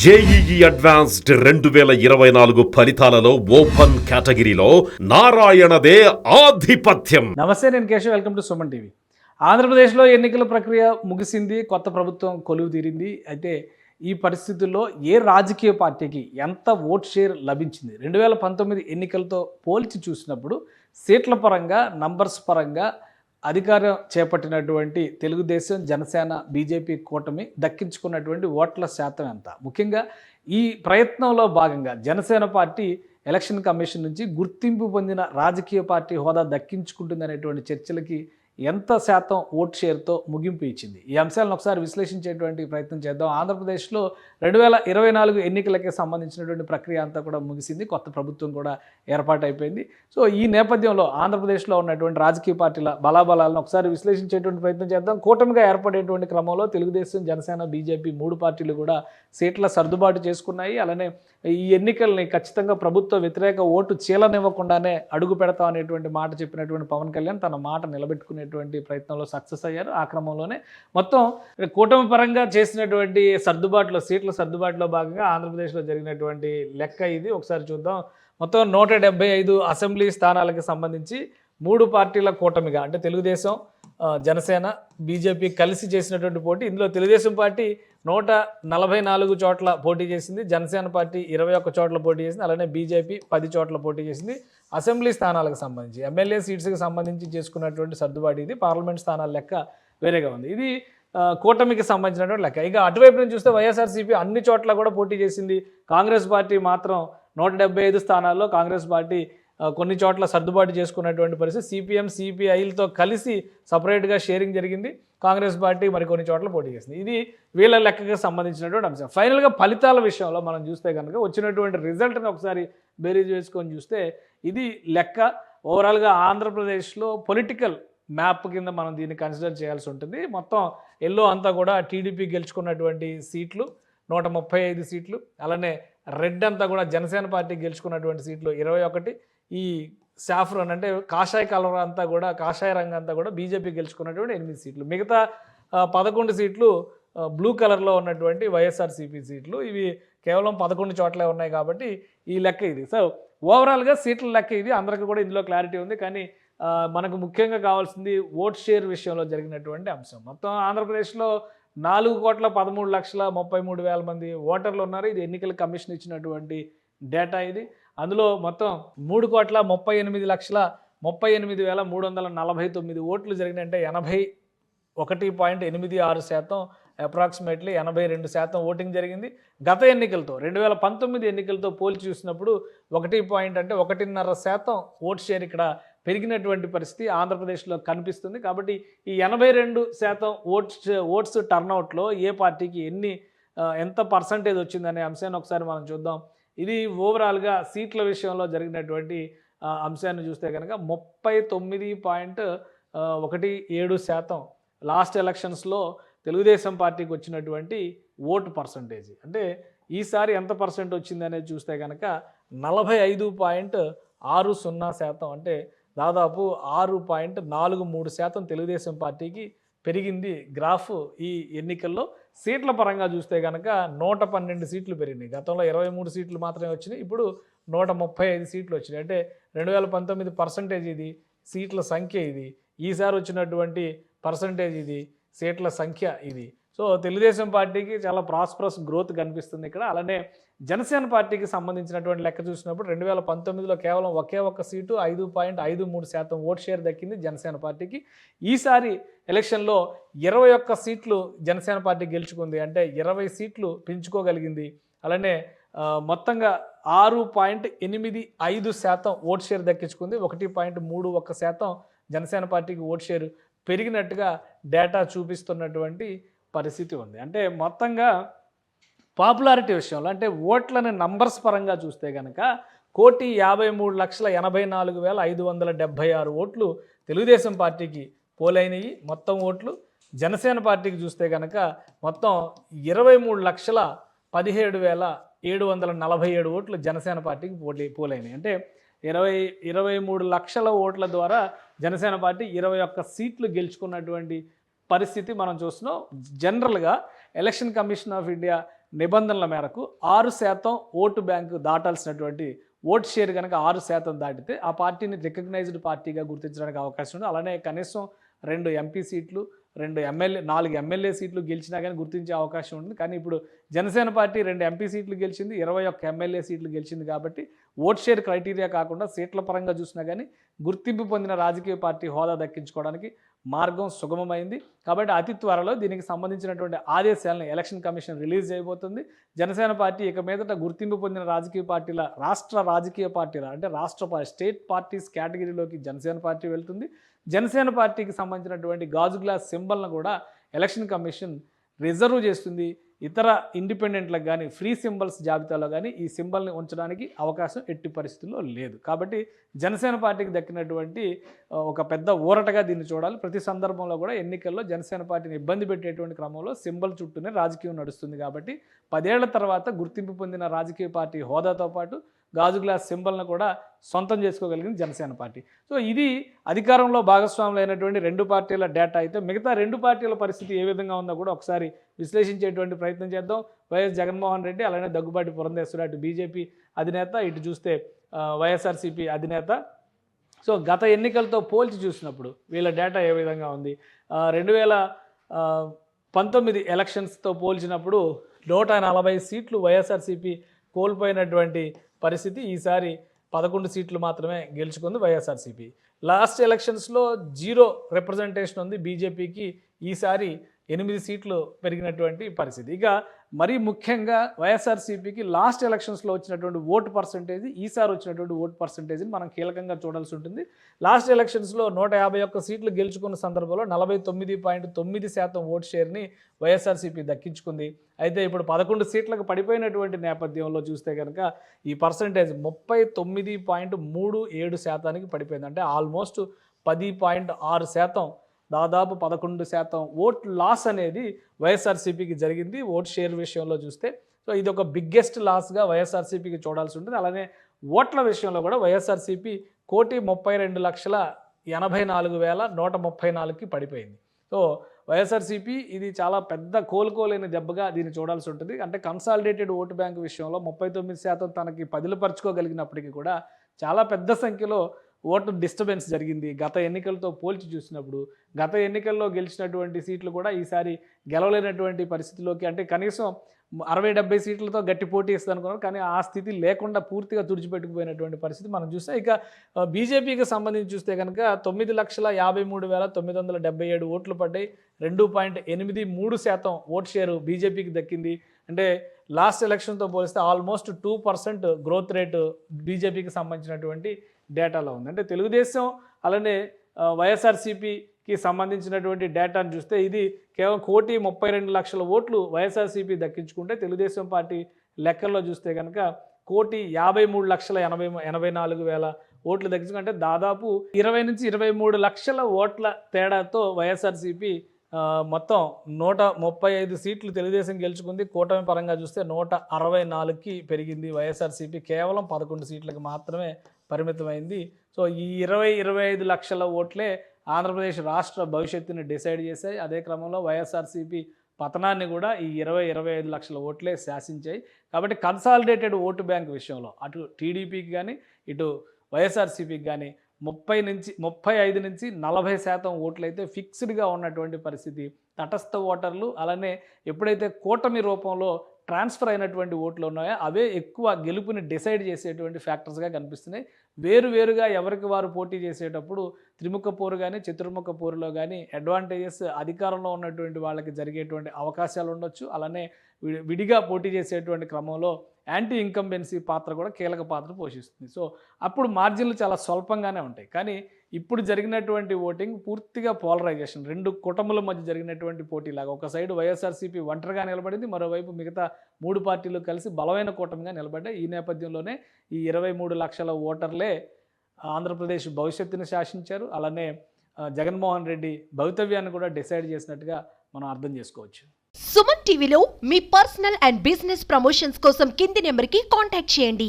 JEE advanced 2024 ఫలితాలలో open కేటగిరీలో నారాయణదే ఆధిపత్యం. నమస్తే, నేను Keshav. Welcome to Suman TV. ఆంధ్రప్రదేశ్లో ఎన్నికల ప్రక్రియ ముగిసింది, కొత్త ప్రభుత్వం కొలువు తీరింది. అయితే ఈ పరిస్థితుల్లో ఏ రాజకీయ పార్టీకి ఎంత ఓట్ షేర్ లభించింది 2019 ఎన్నికలతో పోల్చి చూసినప్పుడు సీట్ల పరంగా, నంబర్స్ పరంగా అధికారం చేపట్టినటువంటి తెలుగుదేశం, జనసేన, బీజేపీ కూటమి దక్కించుకున్నటువంటి ఓట్ల శాతం ఎంత? ముఖ్యంగా ఈ ప్రయత్నంలో భాగంగా జనసేన పార్టీ ఎలక్షన్ కమిషన్ నుంచి గుర్తింపు పొందిన రాజకీయ పార్టీ హోదా దక్కించుకుంటుందనేటువంటి చర్చలకి ఎంత శాతం ఓట్ షేర్తో ముగింపు ఇచ్చింది? ఈ అంశాలను ఒకసారి విశ్లేషించేటువంటి ప్రయత్నం చేద్దాం. ఆంధ్రప్రదేశ్లో 2024 ఎన్నికలకి సంబంధించినటువంటి ప్రక్రియ అంతా కూడా ముగిసింది, కొత్త ప్రభుత్వం కూడా ఏర్పాటైపోయింది. సో ఈ నేపథ్యంలో ఆంధ్రప్రదేశ్లో ఉన్నటువంటి రాజకీయ పార్టీల బలాబలాలను ఒకసారి విశ్లేషించేటువంటి ప్రయత్నం చేద్దాం. కూటమిగా ఏర్పడేటువంటి క్రమంలో తెలుగుదేశం, జనసేన, బీజేపీ మూడు పార్టీలు కూడా సీట్ల సర్దుబాటు చేసుకున్నాయి. అలానే ఈ ఎన్నికల్ని ఖచ్చితంగా ప్రభుత్వ వ్యతిరేక ఓటు చీలనివ్వకుండానే అడుగు పెడతాం అనేటువంటి మాట చెప్పినటువంటి పవన్ కళ్యాణ్ తన మాట నిలబెట్టుకునేటువంటి ప్రయత్నంలో సక్సెస్ అయ్యారు. ఆ క్రమంలోనే మొత్తం కూటమి పరంగా చేసినటువంటి సర్దుబాటులో, సీట్ల సర్దుబాటులో భాగంగా ఆంధ్రప్రదేశ్లో జరిగినటువంటి లెక్క ఇది. ఒకసారి చూద్దాం. మొత్తం 175 అసెంబ్లీ స్థానాలకు సంబంధించి మూడు పార్టీల కూటమిగా, అంటే తెలుగుదేశం, జనసేన, బీజేపీ కలిసి చేసినటువంటి పోటీ. ఇందులో తెలుగుదేశం పార్టీ 144 చోట్ల పోటీ చేసింది, జనసేన పార్టీ 21 చోట్ల పోటీ చేసింది, అలానే బీజేపీ 10 చోట్ల పోటీ చేసింది. అసెంబ్లీ స్థానాలకు సంబంధించి, ఎమ్మెల్యే సీట్స్కి సంబంధించి చేసుకున్నటువంటి సర్దుబాటు ఇది. పార్లమెంట్ స్థానాల లెక్క వేరేగా ఉంది. ఇది కూటమికి సంబంధించినటువంటి లెక్క. ఇక అటువైపు నుంచి చూస్తే వైఎస్ఆర్సీపీ అన్ని చోట్ల కూడా పోటీ చేసింది. కాంగ్రెస్ పార్టీ మాత్రం 175 స్థానాల్లో కాంగ్రెస్ పార్టీ కొన్ని చోట్ల సర్దుబాటు చేసుకున్నటువంటి పరిస్థితి. సిపిఎం, సిపిఐలతో కలిసి సపరేట్గా షేరింగ్ జరిగింది. కాంగ్రెస్ పార్టీ మరికొన్ని చోట్ల పోటీ చేసింది. ఇది వీళ్ళ లెక్కకి సంబంధించినటువంటి అంశం. ఫైనల్గా ఫలితాల విషయంలో మనం చూస్తే కనుక వచ్చినటువంటి రిజల్ట్ని ఒకసారి బేరీజ్ వేసుకొని చూస్తే ఇది లెక్క. ఓవరాల్గా ఆంధ్రప్రదేశ్లో పొలిటికల్ మ్యాప్ కింద మనం దీన్ని కన్సిడర్ చేయాల్సి ఉంటుంది. మొత్తం ఎల్లో అంతా కూడా టీడీపీ గెలుచుకున్నటువంటి సీట్లు 135 సీట్లు, అలానే రెడ్ అంతా కూడా జనసేన పార్టీ గెలుచుకున్నటువంటి సీట్లు 21. ఈ సాఫ్రాన్ అంటే కాషాయ కలర్ అంతా కూడా, కాషాయ రంగు అంతా కూడా బీజేపీ గెలుచుకున్నటువంటి 8 సీట్లు. మిగతా 11 సీట్లు బ్లూ కలర్లో ఉన్నటువంటి వైఎస్ఆర్సీపీ సీట్లు. ఇవి కేవలం 11 చోట్లే ఉన్నాయి కాబట్టి ఈ లెక్క ఇది. సో ఓవరాల్గా సీట్ల లెక్క ఇది. అందరికీ కూడా ఇందులో క్లారిటీ ఉంది. కానీ మనకు ముఖ్యంగా కావాల్సింది ఓట్ షేర్ విషయంలో జరిగినటువంటి అంశం. మొత్తం ఆంధ్రప్రదేశ్లో 4,13,33,000 మంది ఓటర్లు ఉన్నారు. ఇది ఎన్నికల కమిషన్ ఇచ్చినటువంటి డేటా ఇది. అందులో మొత్తం 3,38,38,349 ఓట్లు జరిగినాయంటే 81.86%, అప్రాక్సిమేట్లీ 82% ఓటింగ్ జరిగింది. గత ఎన్నికలతో 2019 ఎన్నికలతో పోల్చి చూసినప్పుడు 1.5% ఓట్ షేర్ ఇక్కడ పెరిగినటువంటి పరిస్థితి ఆంధ్రప్రదేశ్లో కనిపిస్తుంది. కాబట్టి ఈ 82% ఓట్స్ టర్నౌట్లో ఏ పార్టీకి ఎంత పర్సంటేజ్ వచ్చిందనే అంశాన్ని ఒకసారి మనం చూద్దాం. ఇది ఓవరాల్గా సీట్ల విషయంలో జరిగినటువంటి అంశాన్ని చూస్తే కనుక 39.17% లాస్ట్ ఎలక్షన్స్లో తెలుగుదేశం పార్టీకి వచ్చినటువంటి ఓటు పర్సంటేజ్. అంటే ఈసారి ఎంత పర్సెంట్ వచ్చింది అనేది చూస్తే కనుక 45.60%, అంటే దాదాపు 6.43% తెలుగుదేశం పార్టీకి పెరిగింది గ్రాఫ్ ఈ ఎన్నికల్లో. సీట్ల పరంగా చూస్తే కనుక 112 సీట్లు పెరిగినాయి. గతంలో 23 సీట్లు మాత్రమే వచ్చినాయి, ఇప్పుడు 135 సీట్లు వచ్చినాయి. అంటే 2019 పర్సంటేజ్ ఇది, సీట్ల సంఖ్య ఇది. ఈసారి వచ్చినటువంటి పర్సంటేజ్ ఇది, సీట్ల సంఖ్య ఇది. సో తెలుగుదేశం పార్టీకి చాలా ప్రాస్పరస్ గ్రోత్ కనిపిస్తుంది ఇక్కడ. అలానే జనసేన పార్టీకి సంబంధించినటువంటి లెక్క చూసినప్పుడు 2019లో కేవలం ఒకే ఒక్క సీటు 5.53% ఓట్ షేర్ దక్కింది జనసేన పార్టీకి. ఈసారి ఎలక్షన్లో 21 సీట్లు జనసేన పార్టీ గెలుచుకుంది, అంటే 20 సీట్లు పెంచుకోగలిగింది. అలానే మొత్తంగా 6.85% ఓట్ షేర్ దక్కించుకుంది. 1.31% జనసేన పార్టీకి ఓట్ షేర్ పెరిగినట్టుగా డేటా చూపిస్తున్నటువంటి పరిస్థితి ఉంది. అంటే మొత్తంగా పాపులారిటీ విషయంలో, అంటే ఓట్లని నంబర్స్ పరంగా చూస్తే కనుక 1,53,84,576 ఓట్లు తెలుగుదేశం పార్టీకి పోలైనవి మొత్తం ఓట్లు. జనసేన పార్టీకి చూస్తే కనుక మొత్తం 23,17,747 ఓట్లు జనసేన పార్టీకి పోలైనవి. అంటే 23 లక్షల ఓట్ల ద్వారా జనసేన పార్టీ 21 సీట్లు గెలుచుకున్నటువంటి పరిస్థితి మనం చూస్తున్నాం. జనరల్గా ఎలక్షన్ కమిషన్ ఆఫ్ ఇండియా నిబంధనల మేరకు 6% ఓటు బ్యాంకు దాటాల్సినటువంటి ఓట్ షేర్ కనుక 6% దాటితే ఆ పార్టీని రికగ్నైజ్డ్ పార్టీగా గుర్తించడానికి అవకాశం ఉంది. అలానే కనీసం 2 ఎంపీ సీట్లు, 4 ఎమ్మెల్యే సీట్లు గెలిచినా కానీ గుర్తించే అవకాశం ఉంటుంది. కానీ ఇప్పుడు జనసేన పార్టీ 2 ఎంపీ సీట్లు గెలిచింది, 21 ఎమ్మెల్యే సీట్లు గెలిచింది కాబట్టి ఓట్ షేర్ క్రైటీరియా కాకుండా సీట్ల పరంగా చూసినా కానీ గుర్తింపు పొందిన రాజకీయ పార్టీ హోదా దక్కించుకోవడానికి మార్గం సుగమమైంది. కాబట్టి అతి త్వరలో దీనికి సంబంధించినటువంటి ఆదేశాలను ఎలక్షన్ కమిషన్ రిలీజ్ చేయబోతుంది. జనసేన పార్టీ ఇక మీదట గుర్తింపు పొందిన రాజకీయ పార్టీల రాజకీయ పార్టీల అంటే స్టేట్ పార్టీస్ కేటగిరీలోకి జనసేన పార్టీ వెళ్తుంది. జనసేన పార్టీకి సంబంధించినటువంటి గాజు గ్లాస్ సింబల్ను కూడా ఎలక్షన్ కమిషన్ రిజర్వ్ చేస్తుంది. ఇతర ఇండిపెండెంట్లకు కానీ ఫ్రీ సింబల్స్ జాబితాలో కానీ ఈ సింబల్ని ఉంచడానికి అవకాశం ఎట్టి పరిస్థితుల్లో లేదు. కాబట్టి జనసేన పార్టీకి దక్కినటువంటి ఒక పెద్ద ఊరటగా దీన్ని చూడాలి. ప్రతి సందర్భంలో కూడా ఎన్నికల్లో జనసేన పార్టీని ఇబ్బంది పెట్టేటువంటి క్రమంలో సింబల్ చుట్టూనే రాజకీయం నడుస్తుంది. కాబట్టి 10 ఏళ్ల తర్వాత గుర్తింపు పొందిన రాజకీయ పార్టీ హోదాతో పాటు గాజు గ్లాస్ సింబల్ను కూడా సొంతం చేసుకోగలిగింది జనసేన పార్టీ. సో ఇది అధికారంలో భాగస్వాములు అయినటువంటి 2 పార్టీల డేటా అయితే మిగతా 2 పార్టీల పరిస్థితి ఏ విధంగా ఉందో కూడా ఒకసారి విశ్లేషించేటువంటి ప్రయత్నం చేద్దాం. వైఎస్ జగన్మోహన్ రెడ్డి, అలానే దగ్గుబాటి పురంధేశ్వరి, అటు బీజేపీ అధినేత, ఇటు చూస్తే వైఎస్ఆర్సీపీ అధినేత. సో గత ఎన్నికలతో పోల్చి చూసినప్పుడు వీళ్ళ డేటా ఏ విధంగా ఉంది? 2019 ఎలక్షన్స్తో పోల్చినప్పుడు 140 సీట్లు వైఎస్ఆర్సీపీ కోల్పోయినటువంటి పరిస్థితి. ఈసారి 11 సీట్లు మాత్రమే గెలుచుకుంది వైఎస్ఆర్సీపీ. లాస్ట్ ఎలక్షన్స్లో 0 రిప్రజెంటేషన్ ఉంది బీజేపీకి. ఈసారి 8 సీట్లు పెరిగినటువంటి పరిస్థితి. ఇక మరీ ముఖ్యంగా వైఎస్ఆర్సీపీకి లాస్ట్ ఎలక్షన్స్లో వచ్చినటువంటి ఓటు పర్సంటేజ్, ఈసారి వచ్చినటువంటి ఓటు పర్సంటేజ్ని మనం కీలకంగా చూడాల్సి ఉంటుంది. లాస్ట్ ఎలక్షన్స్లో 151 సీట్లు గెలుచుకున్న సందర్భంలో 49.9% ఓటు షేర్ని వైఎస్ఆర్సీపీ దక్కించుకుంది. అయితే ఇప్పుడు 11 సీట్లకు పడిపోయినటువంటి నేపథ్యంలో చూస్తే కనుక ఈ పర్సంటేజ్ 39.37%కి పడిపోయింది. అంటే ఆల్మోస్ట్ 10.6%, దాదాపు 11% ఓట్ లాస్ అనేది వైఎస్ఆర్సీపీకి జరిగింది ఓట్ షేర్ విషయంలో చూస్తే. సో ఇది ఒక బిగ్గెస్ట్ లాస్గా వైఎస్ఆర్సీపీకి చూడాల్సి ఉంటుంది. అలానే ఓట్ల విషయంలో కూడా వైఎస్ఆర్సీపీ 1,32,84,134కి పడిపోయింది. సో వైఎస్ఆర్సీపీ ఇది చాలా పెద్ద కోలుకోలేని దెబ్బగా దీన్ని చూడాల్సి ఉంటుంది. అంటే కన్సాలిడేటెడ్ ఓటు బ్యాంకు విషయంలో 39% తనకి పదిలపరుచుకోగలిగినప్పటికీ కూడా చాలా పెద్ద సంఖ్యలో ఓటు డిస్టర్బెన్స్ జరిగింది. గత ఎన్నికలతో పోల్చి చూసినప్పుడు గత ఎన్నికల్లో గెలిచినటువంటి సీట్లు కూడా ఈసారి గెలవలేనటువంటి పరిస్థితిలోకి, అంటే కనీసం 60-70 సీట్లతో గట్టి పోటీ ఇస్తుంది అనుకున్నారు. కానీ ఆ స్థితి లేకుండా పూర్తిగా తుడిచిపెట్టుకుపోయినటువంటి పరిస్థితి మనం చూస్తే. ఇక బీజేపీకి సంబంధించి చూస్తే కనుక 9,53,977 ఓట్లు పడ్డాయి. 2.83% ఓట్ షేరు బీజేపీకి దక్కింది. అంటే లాస్ట్ ఎలక్షన్తో పోలిస్తే ఆల్మోస్ట్ 2% గ్రోత్ రేటు బీజేపీకి సంబంధించినటువంటి డేటాలో ఉంది. అంటే తెలుగుదేశం అలానే వైఎస్ఆర్సీపీకి సంబంధించినటువంటి డేటాను చూస్తే ఇది కేవలం 1,32,00,000 ఓట్లు వైఎస్ఆర్సీపీ దక్కించుకుంటే, తెలుగుదేశం పార్టీ లెక్కల్లో చూస్తే కనుక 1,53,84,000 ఓట్లు దక్కించుకుంటే దాదాపు 20 నుంచి 23 లక్షల ఓట్ల తేడాతో వైఎస్ఆర్సీపీ మొత్తం 135 సీట్లు తెలుగుదేశం గెలుచుకుంది. కూటమి పరంగా చూస్తే 164కి పెరిగింది. వైఎస్ఆర్సీపీ కేవలం 11 సీట్లకు మాత్రమే పరిమితమైంది. సో ఈ 20-25 లక్షల ఓట్లే ఆంధ్రప్రదేశ్ రాష్ట్ర భవిష్యత్తుని డిసైడ్ చేశాయి. అదే క్రమంలో వైఎస్ఆర్సీపీ పతనాన్ని కూడా ఈ 20-25 లక్షల ఓట్లే శాసించాయి. కాబట్టి కన్సాలిడేటెడ్ ఓటు బ్యాంక్ విషయంలో అటు టీడీపీకి కానీ ఇటు వైఎస్ఆర్సీపీకి కానీ 35 నుంచి 40% ఓట్లు అయితే ఫిక్స్డ్గా ఉన్నటువంటి పరిస్థితి. తటస్థ ఓటర్లు అలానే ఎప్పుడైతే కూటమి రూపంలో ట్రాన్స్ఫర్ అయినటువంటి ఓట్లు ఉన్నాయో అవే ఎక్కువ గెలుపుని డిసైడ్ చేసేటువంటి ఫ్యాక్టర్స్గా కనిపిస్తున్నాయి. వేరువేరుగా ఎవరికి వారు పోటీ చేసేటప్పుడు త్రిముఖ పోరు కానీ చతుర్ముఖ పోరులో కానీ అడ్వాంటేజెస్ అధికారంలో ఉన్నటువంటి వాళ్ళకి జరిగేటువంటి అవకాశాలు ఉండొచ్చు. అలానే విడిగా పోటీ చేసేటువంటి క్రమంలో యాంటీ ఇన్కంబెన్సీ పాత్ర కూడా కీలక పాత్ర పోషిస్తుంది. సో అప్పుడు మార్జిన్లు చాలా స్వల్పంగానే ఉంటాయి. కానీ ఇప్పుడు జరిగినటువంటి ఓటింగ్ పూర్తిగా పోలరైజేషన్, 2 కూటముల మధ్య జరిగినటువంటి పోటీలాగా. ఒక సైడ్ వైఎస్ఆర్సీపీ ఒంటరిగా నిలబడింది, మరోవైపు మిగతా 3 పార్టీలు కలిసి బలమైన కూటమిగా నిలబడ్డాయి. ఈ నేపథ్యంలోనే ఈ 23 లక్షల ఓటర్లే ఆంధ్రప్రదేశ్ భవిష్యత్తుని శాసించారు. అలానే జగన్మోహన్ రెడ్డి భవితవ్యాన్ని కూడా డిసైడ్ చేసినట్టుగా మనం అర్థం చేసుకోవచ్చు. సుమన్ టీవీలో మీ పర్సనల్ అండ్ బిజినెస్ ప్రమోషన్స్ కోసం కింది నెంబర్కి కాంటాక్ట్ చేయండి.